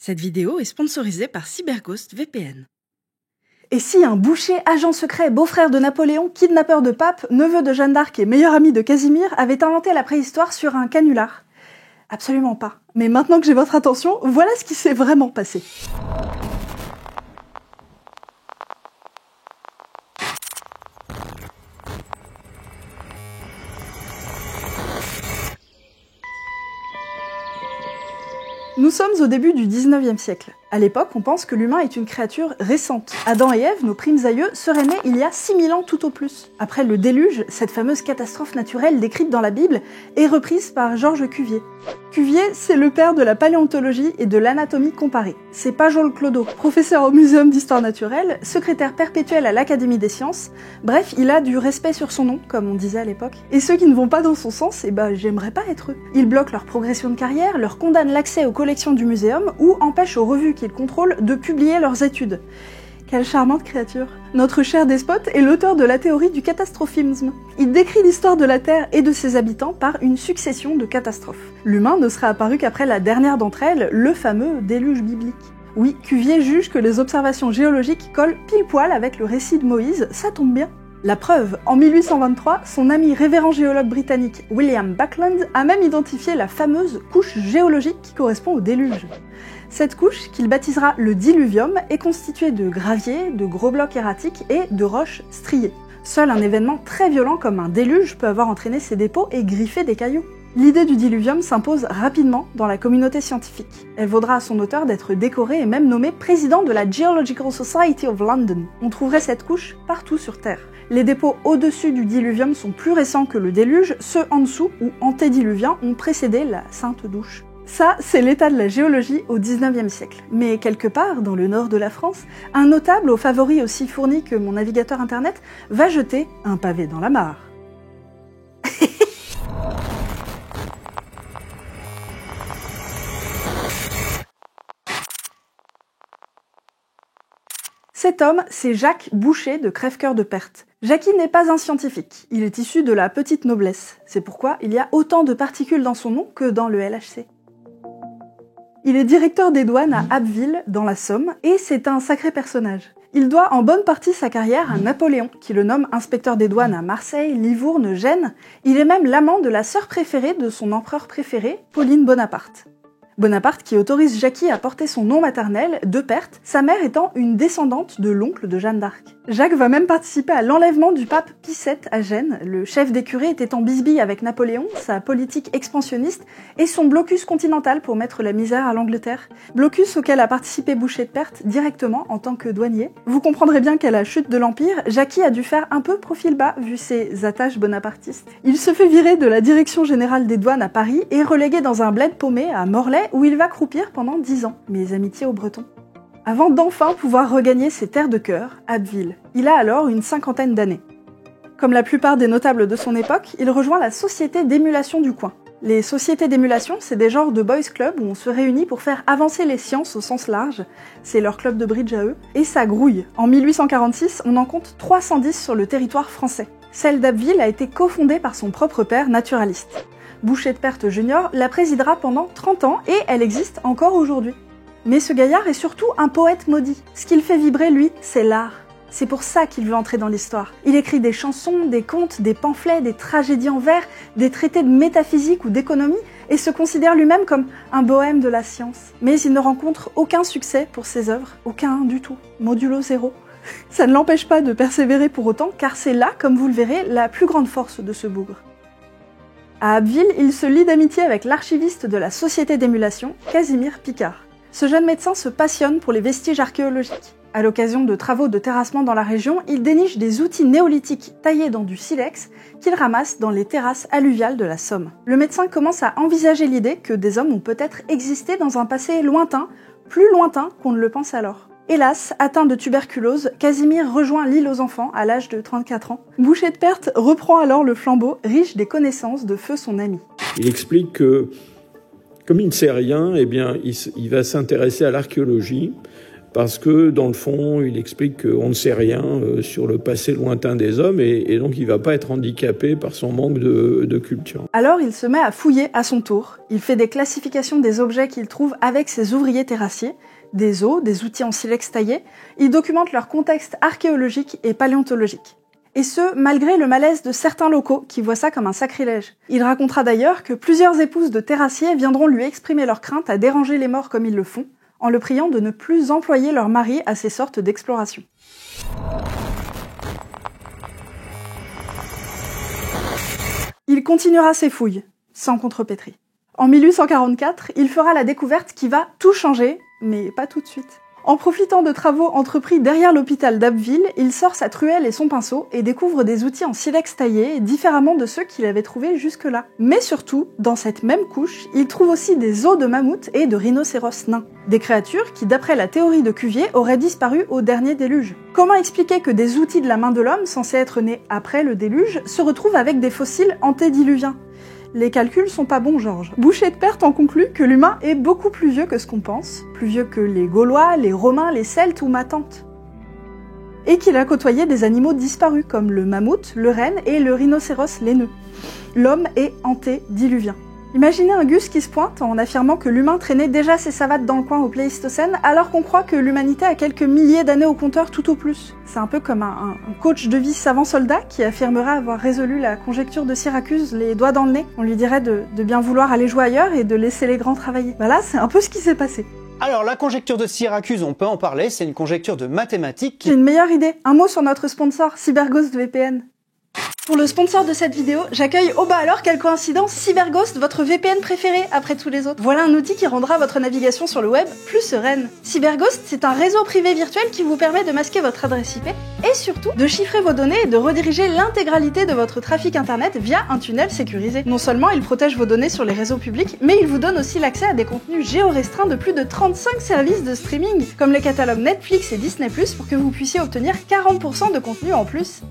Cette vidéo est sponsorisée par CyberGhost VPN. Et si un boucher, agent secret, beau-frère de Napoléon, kidnappeur de pape, neveu de Jeanne d'Arc et meilleur ami de Casimir avait inventé la préhistoire sur un canular? Absolument pas. Mais maintenant que j'ai votre attention, voilà ce qui s'est vraiment passé. Nous sommes au début du 19e siècle. À l'époque, on pense que l'humain est une créature récente. Adam et Ève, nos primes aïeux, seraient nés il y a 6000 ans tout au plus. Après le déluge, cette fameuse catastrophe naturelle décrite dans la Bible est reprise par Georges Cuvier. Cuvier, c'est le père de la paléontologie et de l'anatomie comparée. C'est pas Joël Clodo, professeur au Muséum d'Histoire Naturelle, secrétaire perpétuel à l'Académie des Sciences. Bref, il a du respect sur son nom, comme on disait à l'époque. Et ceux qui ne vont pas dans son sens, j'aimerais pas être eux. Il bloque leur progression de carrière, leur condamne l'accès aux collections du muséum ou empêche aux revues qu'ils contrôlent de publier leurs études. Quelle charmante créature. Notre cher despote est l'auteur de la théorie du catastrophisme. Il décrit l'histoire de la Terre et de ses habitants par une succession de catastrophes. L'humain ne serait apparu qu'après la dernière d'entre elles, le fameux déluge biblique. Oui, Cuvier juge que les observations géologiques collent pile poil avec le récit de Moïse, ça tombe bien. La preuve, en 1823, son ami révérend géologue britannique William Buckland a même identifié la fameuse couche géologique qui correspond au déluge. Cette couche, qu'il baptisera le diluvium, est constituée de gravier, de gros blocs erratiques et de roches striées. Seul un événement très violent comme un déluge peut avoir entraîné ces dépôts et griffé des cailloux. L'idée du diluvium s'impose rapidement dans la communauté scientifique. Elle vaudra à son auteur d'être décoré et même nommé président de la Geological Society of London. On trouverait cette couche partout sur Terre. Les dépôts au-dessus du diluvium sont plus récents que le déluge, ceux en dessous ou antédiluviens ont précédé la Sainte Douche. Ça, c'est l'état de la géologie au 19e siècle. Mais quelque part, dans le nord de la France, un notable aux favoris aussi fournis que mon navigateur internet va jeter un pavé dans la mare. Cet homme, c'est Jacques Boucher de Crèvecoeur de Perthes. Jackie n'est pas un scientifique, il est issu de la petite noblesse. C'est pourquoi il y a autant de particules dans son nom que dans le LHC. Il est directeur des douanes à Abbeville, dans la Somme, et c'est un sacré personnage. Il doit en bonne partie sa carrière à Napoléon, qui le nomme inspecteur des douanes à Marseille, Livourne, Gênes. Il est même l'amant de la sœur préférée de son empereur préféré, Pauline Bonaparte. Bonaparte qui autorise Jackie à porter son nom maternel, de Perthes, sa mère étant une descendante de l'oncle de Jeanne d'Arc. Jacques va même participer à l'enlèvement du pape Pie VII à Gênes, le chef des curés était en bisbille avec Napoléon, sa politique expansionniste et son blocus continental pour mettre la misère à l'Angleterre. Blocus auquel a participé Boucher de Perthes directement en tant que douanier. Vous comprendrez bien qu'à la chute de l'Empire, Jackie a dû faire un peu profil bas vu ses attaches bonapartistes. Il se fait virer de la direction générale des douanes à Paris et relégué dans un bled paumé à Morlaix où il va croupir pendant 10 ans. Mes amitiés aux Bretons. Avant d'enfin pouvoir regagner ses terres de cœur, Abbeville. Il a alors une 50aine d'années. Comme la plupart des notables de son époque, il rejoint la société d'émulation du coin. Les sociétés d'émulation, c'est des genres de boys club où on se réunit pour faire avancer les sciences au sens large. C'est leur club de bridge à eux. Et ça grouille. En 1846, on en compte 310 sur le territoire français. Celle d'Abbeville a été cofondée par son propre père naturaliste. Boucher de Perthes Junior la présidera pendant 30 ans et elle existe encore aujourd'hui. Mais ce gaillard est surtout un poète maudit. Ce qu'il fait vibrer, lui, c'est l'art. C'est pour ça qu'il veut entrer dans l'histoire. Il écrit des chansons, des contes, des pamphlets, des tragédies en vers, des traités de métaphysique ou d'économie, et se considère lui-même comme un bohème de la science. Mais il ne rencontre aucun succès pour ses œuvres, aucun du tout, modulo zéro. Ça ne l'empêche pas de persévérer pour autant, car c'est là, comme vous le verrez, la plus grande force de ce bougre. À Abbeville, il se lie d'amitié avec l'archiviste de la Société d'émulation, Casimir Picard. Ce jeune médecin se passionne pour les vestiges archéologiques. À l'occasion de travaux de terrassement dans la région, il déniche des outils néolithiques taillés dans du silex qu'il ramasse dans les terrasses alluviales de la Somme. Le médecin commence à envisager l'idée que des hommes ont peut-être existé dans un passé lointain, plus lointain qu'on ne le pense alors. Hélas, atteint de tuberculose, Casimir rejoint l'île aux enfants à l'âge de 34 ans. Boucher de Perthes reprend alors le flambeau, riche des connaissances de feu son ami. Il explique que, comme il ne sait rien, il va s'intéresser à l'archéologie parce que, dans le fond, il explique qu'on ne sait rien sur le passé lointain des hommes et donc il ne va pas être handicapé par son manque de culture. Alors il se met à fouiller à son tour. Il fait des classifications des objets qu'il trouve avec ses ouvriers terrassiers, des os, des outils en silex taillé. Il documente leur contexte archéologique et paléontologique. Et ce, malgré le malaise de certains locaux qui voient ça comme un sacrilège. Il racontera d'ailleurs que plusieurs épouses de terrassiers viendront lui exprimer leur crainte à déranger les morts comme ils le font, en le priant de ne plus employer leur mari à ces sortes d'explorations. Il continuera ses fouilles, sans contrepétrie. En 1844, il fera la découverte qui va tout changer, mais pas tout de suite. En profitant de travaux entrepris derrière l'hôpital d'Abbeville, il sort sa truelle et son pinceau et découvre des outils en silex taillé, différemment de ceux qu'il avait trouvés jusque-là. Mais surtout, dans cette même couche, il trouve aussi des os de mammouth et de rhinocéros nains. Des créatures qui, d'après la théorie de Cuvier, auraient disparu au dernier déluge. Comment expliquer que des outils de la main de l'homme, censés être nés après le déluge, se retrouvent avec des fossiles antédiluviens ? Les calculs sont pas bons, Georges. Boucher de Perthes en conclut que l'humain est beaucoup plus vieux que ce qu'on pense, plus vieux que les Gaulois, les Romains, les Celtes ou ma tante. Et qu'il a côtoyé des animaux disparus comme le mammouth, le renne et le rhinocéros laineux. L'homme est antédiluvien. Imaginez un Gus qui se pointe en affirmant que l'humain traînait déjà ses savates dans le coin au Pléistocène, alors qu'on croit que l'humanité a quelques milliers d'années au compteur tout au plus. C'est un peu comme un coach de vie savant soldat qui affirmerait avoir résolu la conjecture de Syracuse les doigts dans le nez. On lui dirait de bien vouloir aller jouer ailleurs et de laisser les grands travailler. Voilà, c'est un peu ce qui s'est passé. Alors la conjecture de Syracuse, on peut en parler, c'est une conjecture de mathématiques qui... J'ai une meilleure idée, un mot sur notre sponsor, CyberGhost VPN. Pour le sponsor de cette vidéo, j'accueille oh bah alors quelle coïncidence, CyberGhost, votre VPN préféré après tous les autres. Voilà un outil qui rendra votre navigation sur le web plus sereine. CyberGhost, c'est un réseau privé virtuel qui vous permet de masquer votre adresse IP et surtout de chiffrer vos données et de rediriger l'intégralité de votre trafic internet via un tunnel sécurisé. Non seulement il protège vos données sur les réseaux publics, mais il vous donne aussi l'accès à des contenus géorestreints de plus de 35 services de streaming, comme les catalogues Netflix et Disney+, pour que vous puissiez obtenir 40% de contenu en plus.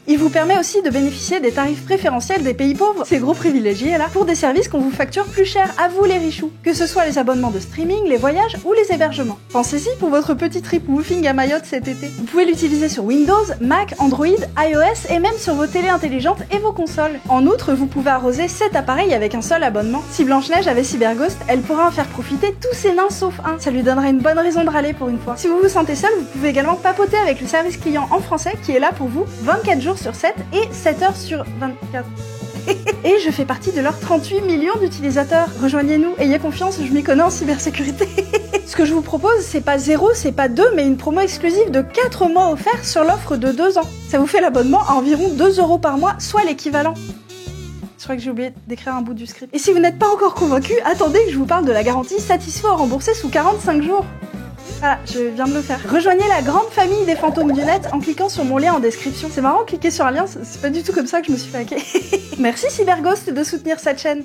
Il vous permet aussi de bénéficier des tarifs préférentiels des pays pauvres, ces gros privilégiés là, pour des services qu'on vous facture plus cher à vous les richoux, que ce soit les abonnements de streaming, les voyages ou les hébergements. Pensez-y pour votre petit trip woofing à Mayotte cet été. Vous pouvez l'utiliser sur Windows, Mac, Android, iOS et même sur vos télés intelligentes et vos consoles. En outre, vous pouvez arroser 7 appareils avec un seul abonnement. Si Blanche-Neige avait CyberGhost, elle pourra en faire profiter tous ses nains sauf un. Ça lui donnerait une bonne raison de râler pour une fois. Si vous vous sentez seul, vous pouvez également papoter avec le service client en français qui est là pour vous 24 jours sur 7 et 7 heures sur 24. Et je fais partie de leurs 38 millions d'utilisateurs. Rejoignez-nous, ayez confiance, je m'y connais en cybersécurité. Ce que je vous propose, c'est pas 0, c'est pas 2, mais une promo exclusive de 4 mois offerts sur l'offre de 2 ans. Ça vous fait l'abonnement à environ 2 € par mois, soit l'équivalent. Je crois que j'ai oublié d'écrire un bout du script. Et si vous n'êtes pas encore convaincu, attendez que je vous parle de la garantie satisfait ou remboursé sous 45 jours. Voilà, je viens de le faire. Rejoignez la grande famille des fantômes du net en cliquant sur mon lien en description. C'est marrant, cliquer sur un lien, c'est pas du tout comme ça que je me suis fait hacker. Merci CyberGhost de soutenir cette chaîne.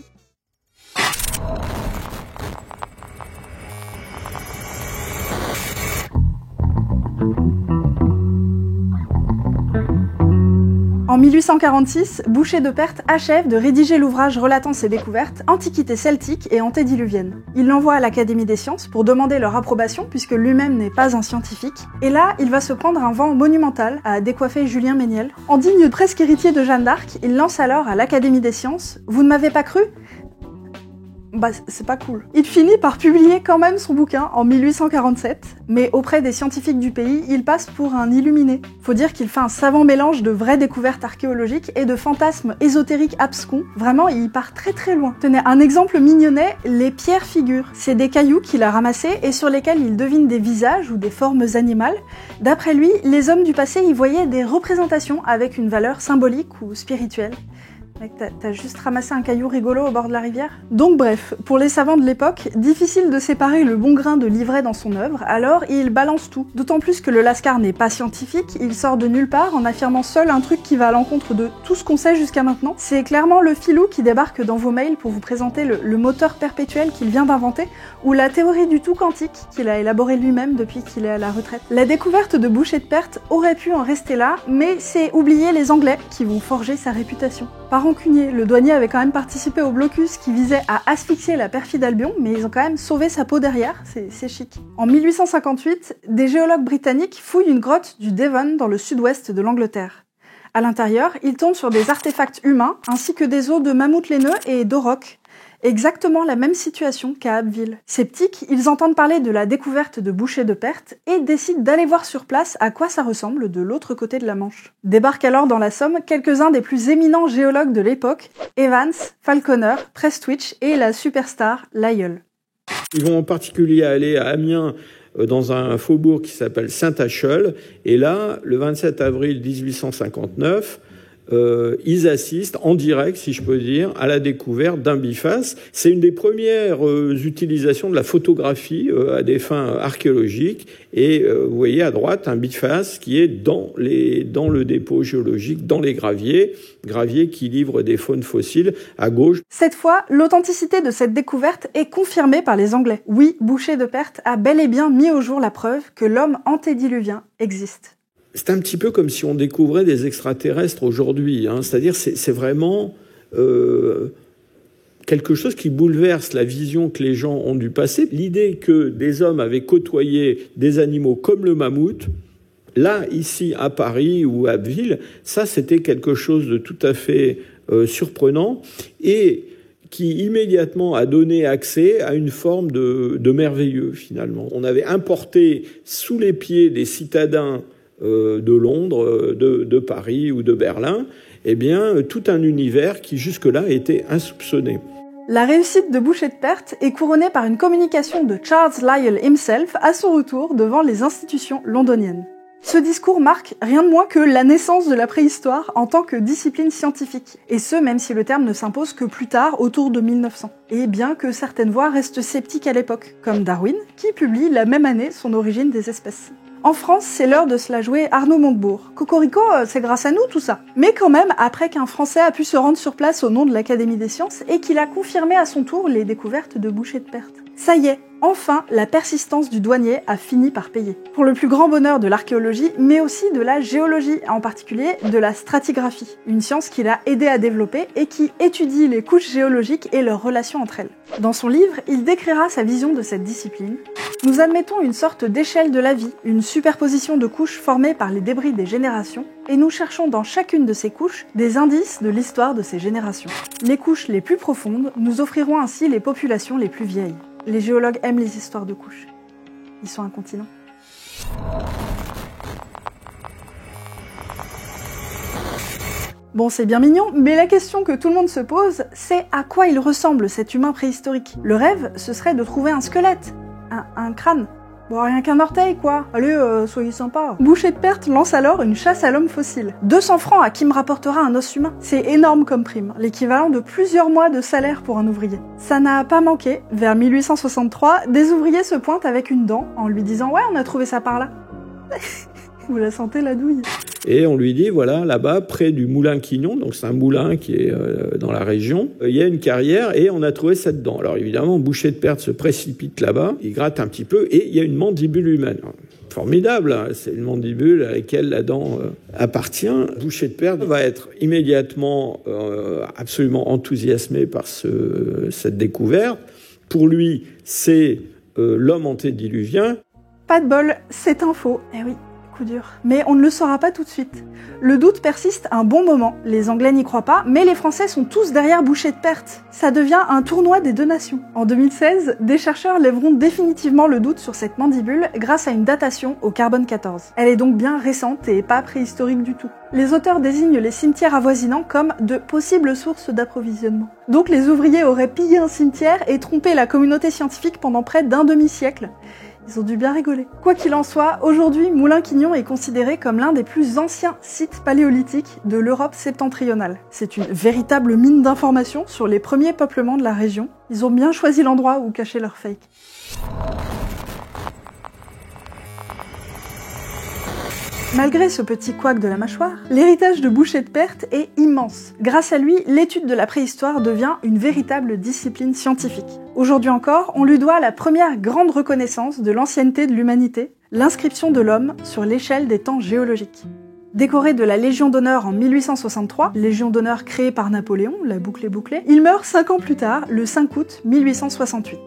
En 1846, Boucher de Perthes achève de rédiger l'ouvrage relatant ses découvertes, Antiquités celtiques et antédiluviennes. Il l'envoie à l'Académie des sciences pour demander leur approbation puisque lui-même n'est pas un scientifique. Et là, il va se prendre un vent monumental à décoiffer Julien Méniel. En digne presque héritier de Jeanne d'Arc, il lance alors à l'Académie des sciences « Vous ne m'avez pas cru ? » Bah, c'est pas cool. Il finit par publier quand même son bouquin en 1847, mais auprès des scientifiques du pays, il passe pour un illuminé. Faut dire qu'il fait un savant mélange de vraies découvertes archéologiques et de fantasmes ésotériques abscons. Vraiment, il part très très loin. Tenez, un exemple mignonnet, les pierres figures. C'est des cailloux qu'il a ramassés et sur lesquels il devine des visages ou des formes animales. D'après lui, les hommes du passé y voyaient des représentations avec une valeur symbolique ou spirituelle. Mec, t'as juste ramassé un caillou rigolo au bord de la rivière? Donc bref, pour les savants de l'époque, difficile de séparer le bon grain de l'ivraie dans son œuvre, alors il balance tout. D'autant plus que le Lascar n'est pas scientifique, il sort de nulle part en affirmant seul un truc qui va à l'encontre de tout ce qu'on sait jusqu'à maintenant. C'est clairement le filou qui débarque dans vos mails pour vous présenter le moteur perpétuel qu'il vient d'inventer, ou la théorie du tout quantique qu'il a élaboré lui-même depuis qu'il est à la retraite. La découverte de Boucher de Perthes aurait pu en rester là, mais c'est oublier les Anglais qui vont forger sa réputation. Par rancuniers. Le douanier avait quand même participé au blocus qui visait à asphyxier la perfide Albion, mais ils ont quand même sauvé sa peau derrière, c'est chic. En 1858, des géologues britanniques fouillent une grotte du Devon dans le sud-ouest de l'Angleterre. À l'intérieur, ils tombent sur des artefacts humains ainsi que des os de mammouths laineux et d'aurochs. Exactement la même situation qu'à Abbeville. Sceptiques, ils entendent parler de la découverte de bouchers de Perthes et décident d'aller voir sur place à quoi ça ressemble de l'autre côté de la Manche. Débarquent alors dans la Somme quelques-uns des plus éminents géologues de l'époque, Evans, Falconer, Prestwich et la superstar Lyell. Ils vont en particulier aller à Amiens, dans un faubourg qui s'appelle Saint-Acheul, et là, le 27 avril 1859, ils assistent en direct, si je peux dire, à la découverte d'un biface. C'est une des premières utilisations de la photographie à des fins archéologiques. Et vous voyez à droite un biface qui est dans le dépôt géologique, dans les graviers qui livrent des faunes fossiles à gauche. Cette fois, l'authenticité de cette découverte est confirmée par les Anglais. Oui, Boucher de Perthes a bel et bien mis au jour la preuve que l'homme antédiluvien existe. C'est un petit peu comme si on découvrait des extraterrestres aujourd'hui. C'est-à-dire, c'est vraiment quelque chose qui bouleverse la vision que les gens ont du passé. L'idée que des hommes avaient côtoyé des animaux comme le mammouth, là, ici, à Paris ou à Abbeville, ça, c'était quelque chose de tout à fait surprenant et qui immédiatement a donné accès à une forme de merveilleux, finalement. On avait importé sous les pieds des citadins de Londres, de Paris ou de Berlin, tout un univers qui jusque-là était insoupçonné. La réussite de Boucher de Perthes est couronnée par une communication de Charles Lyell himself à son retour devant les institutions londoniennes. Ce discours marque rien de moins que la naissance de la préhistoire en tant que discipline scientifique, et ce même si le terme ne s'impose que plus tard, autour de 1900. Et bien que certaines voix restent sceptiques à l'époque, comme Darwin, qui publie la même année son Origine des espèces. En France, c'est l'heure de se la jouer Arnaud Montebourg. Cocorico, c'est grâce à nous tout ça. Mais quand même, après qu'un Français a pu se rendre sur place au nom de l'Académie des sciences et qu'il a confirmé à son tour les découvertes de Boucher de Perthes. Ça y est, enfin, la persistance du douanier a fini par payer. Pour le plus grand bonheur de l'archéologie, mais aussi de la géologie, en particulier de la stratigraphie, une science qu'il a aidé à développer et qui étudie les couches géologiques et leurs relations entre elles. Dans son livre, il décrira sa vision de cette discipline. Nous admettons une sorte d'échelle de la vie, une superposition de couches formées par les débris des générations, et nous cherchons dans chacune de ces couches des indices de l'histoire de ces générations. Les couches les plus profondes nous offriront ainsi les populations les plus vieilles. Les géologues aiment les histoires de couches. Ils sont incontinents. Bon, c'est bien mignon, mais la question que tout le monde se pose, c'est à quoi il ressemble cet humain préhistorique. Le rêve, ce serait de trouver un squelette, un crâne. Bon, rien qu'un orteil, quoi. Allez, soyez sympa. Boucher de Perthes lance alors une chasse à l'homme fossile. 200 francs à qui me rapportera un os humain. C'est énorme comme prime, l'équivalent de plusieurs mois de salaire pour un ouvrier. Ça n'a pas manqué. Vers 1863, des ouvriers se pointent avec une dent en lui disant « Ouais, on a trouvé ça par là. » Vous la sentez, la douille? Et on lui dit, voilà, là-bas, près du moulin Quignon, donc c'est un moulin qui est dans la région, il y a une carrière et on a trouvé cette dent. Alors évidemment, Boucher de Perthes se précipite là-bas, il gratte un petit peu et il y a une mandibule humaine. Formidable, hein, c'est une mandibule à laquelle la dent appartient. Boucher de Perthes va être immédiatement absolument enthousiasmé par cette découverte. Pour lui, c'est l'homme antédiluvien. Pas de bol, c'est un faux. Eh oui. Dur. Mais on ne le saura pas tout de suite. Le doute persiste un bon moment, les Anglais n'y croient pas, mais les Français sont tous derrière Boucher de Perthes. Ça devient un tournoi des deux nations. En 2016, des chercheurs lèveront définitivement le doute sur cette mandibule grâce à une datation au carbone 14. Elle est donc bien récente et pas préhistorique du tout. Les auteurs désignent les cimetières avoisinants comme de possibles sources d'approvisionnement. Donc les ouvriers auraient pillé un cimetière et trompé la communauté scientifique pendant près d'un demi-siècle. Ils ont dû bien rigoler. Quoi qu'il en soit, aujourd'hui, Moulin-Quignon est considéré comme l'un des plus anciens sites paléolithiques de l'Europe septentrionale. C'est une véritable mine d'informations sur les premiers peuplements de la région. Ils ont bien choisi l'endroit où cacher leur fake. Malgré ce petit couac de la mâchoire, l'héritage de Boucher de Perthes est immense. Grâce à lui, l'étude de la préhistoire devient une véritable discipline scientifique. Aujourd'hui encore, on lui doit la première grande reconnaissance de l'ancienneté de l'humanité, l'inscription de l'homme sur l'échelle des temps géologiques. Décoré de la Légion d'honneur en 1863, Légion d'honneur créée par Napoléon, la boucle est bouclée, il meurt 5 ans plus tard, le 5 août 1868.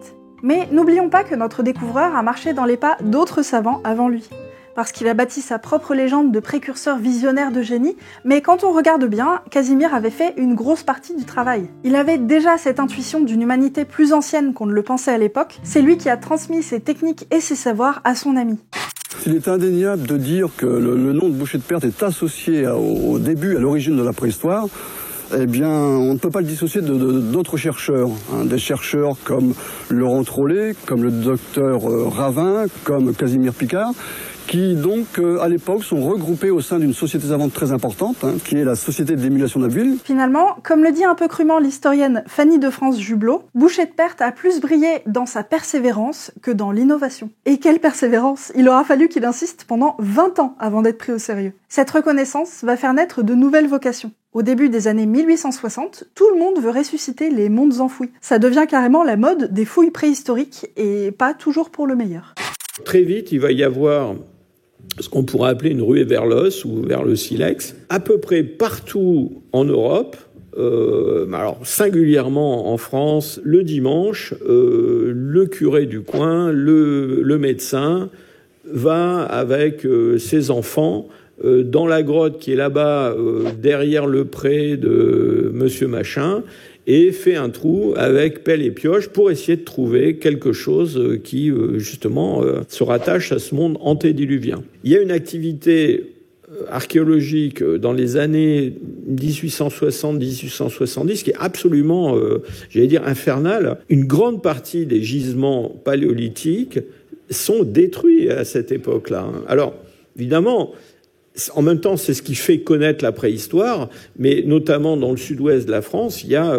Mais n'oublions pas que notre découvreur a marché dans les pas d'autres savants avant lui. Parce qu'il a bâti sa propre légende de précurseur visionnaire de génie, mais quand on regarde bien, Casimir avait fait une grosse partie du travail. Il avait déjà cette intuition d'une humanité plus ancienne qu'on ne le pensait à l'époque, c'est lui qui a transmis ses techniques et ses savoirs à son ami. Il est indéniable de dire que le nom de boucher de Perthes est associé au début, à l'origine de la préhistoire. Eh bien, on ne peut pas le dissocier d'autres chercheurs. Des chercheurs comme Laurent Trollet, comme le docteur Ravin, comme Casimir Picard, qui donc, à l'époque, sont regroupés au sein d'une société savante très importante, qui est la Société d'émulation d'Abbeville. Finalement, comme le dit un peu crûment l'historienne Fanny de France-Jublot, Boucher de Perthes a plus brillé dans sa persévérance que dans l'innovation. Et quelle persévérance! Il aura fallu qu'il insiste pendant 20 ans avant d'être pris au sérieux. Cette reconnaissance va faire naître de nouvelles vocations. Au début des années 1860, tout le monde veut ressusciter les mondes enfouis. Ça devient carrément la mode des fouilles préhistoriques, et pas toujours pour le meilleur. Très vite, il va y avoir ce qu'on pourrait appeler une ruée vers l'os ou vers le silex. À peu près partout en Europe, alors singulièrement en France, le dimanche, le curé du coin, le médecin va avec ses enfants dans la grotte qui est là-bas, derrière le pré de Monsieur Machin, et fait un trou avec pelle et pioche pour essayer de trouver quelque chose qui, justement, se rattache à ce monde antédiluvien. Il y a une activité archéologique dans les années 1860-1870 qui est absolument, j'allais dire, infernale. Une grande partie des gisements paléolithiques sont détruits à cette époque-là. Alors, évidemment, en même temps, c'est ce qui fait connaître la préhistoire, mais notamment dans le sud-ouest de la France, il y a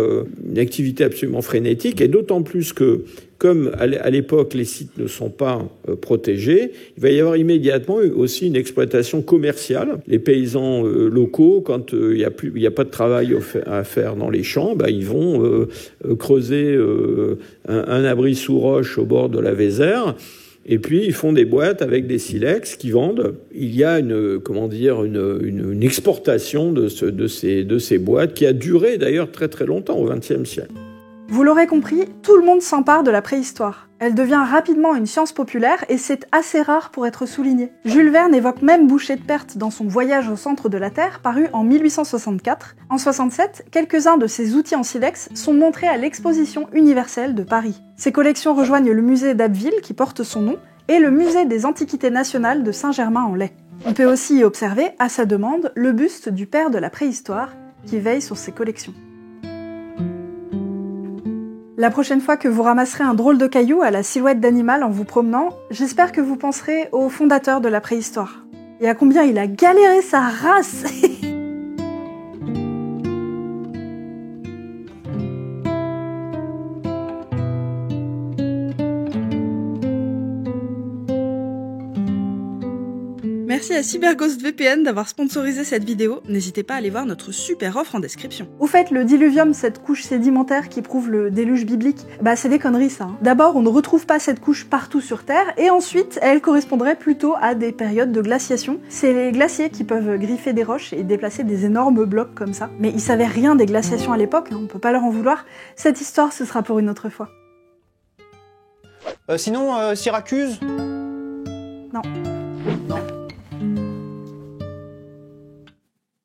une activité absolument frénétique, et d'autant plus que, comme à l'époque, les sites ne sont pas protégés, il va y avoir immédiatement aussi une exploitation commerciale. Les paysans locaux, quand il y a pas de travail à faire dans les champs, ils vont creuser un abri sous roche au bord de la Vézère. Et puis, ils font des boîtes avec des silex qu'ils vendent. Il y a une exportation de ces boîtes qui a duré d'ailleurs très très longtemps, au XXe siècle. Vous l'aurez compris, tout le monde s'empare de la préhistoire. Elle devient rapidement une science populaire et c'est assez rare pour être souligné. Jules Verne évoque même Boucher de Perthes dans son Voyage au centre de la Terre, paru en 1864. En 67, quelques-uns de ses outils en silex sont montrés à l'exposition universelle de Paris. Ces collections rejoignent le musée d'Abbeville, qui porte son nom, et le musée des Antiquités nationales de Saint-Germain-en-Laye. On peut aussi y observer, à sa demande, le buste du père de la préhistoire, qui veille sur ses collections. La prochaine fois que vous ramasserez un drôle de caillou à la silhouette d'animal en vous promenant, j'espère que vous penserez au fondateur de la préhistoire. Et à combien il a galéré sa race. Merci à CyberGhost VPN d'avoir sponsorisé cette vidéo. N'hésitez pas à aller voir notre super offre en description. Au fait, le diluvium, cette couche sédimentaire qui prouve le déluge biblique, c'est des conneries ça. D'abord, on ne retrouve pas cette couche partout sur Terre, et ensuite, elle correspondrait plutôt à des périodes de glaciation. C'est les glaciers qui peuvent griffer des roches et déplacer des énormes blocs comme ça. Mais ils savaient rien des glaciations à l'époque, on peut pas leur en vouloir. Cette histoire, ce sera pour une autre fois. Sinon, Syracuse ? Non.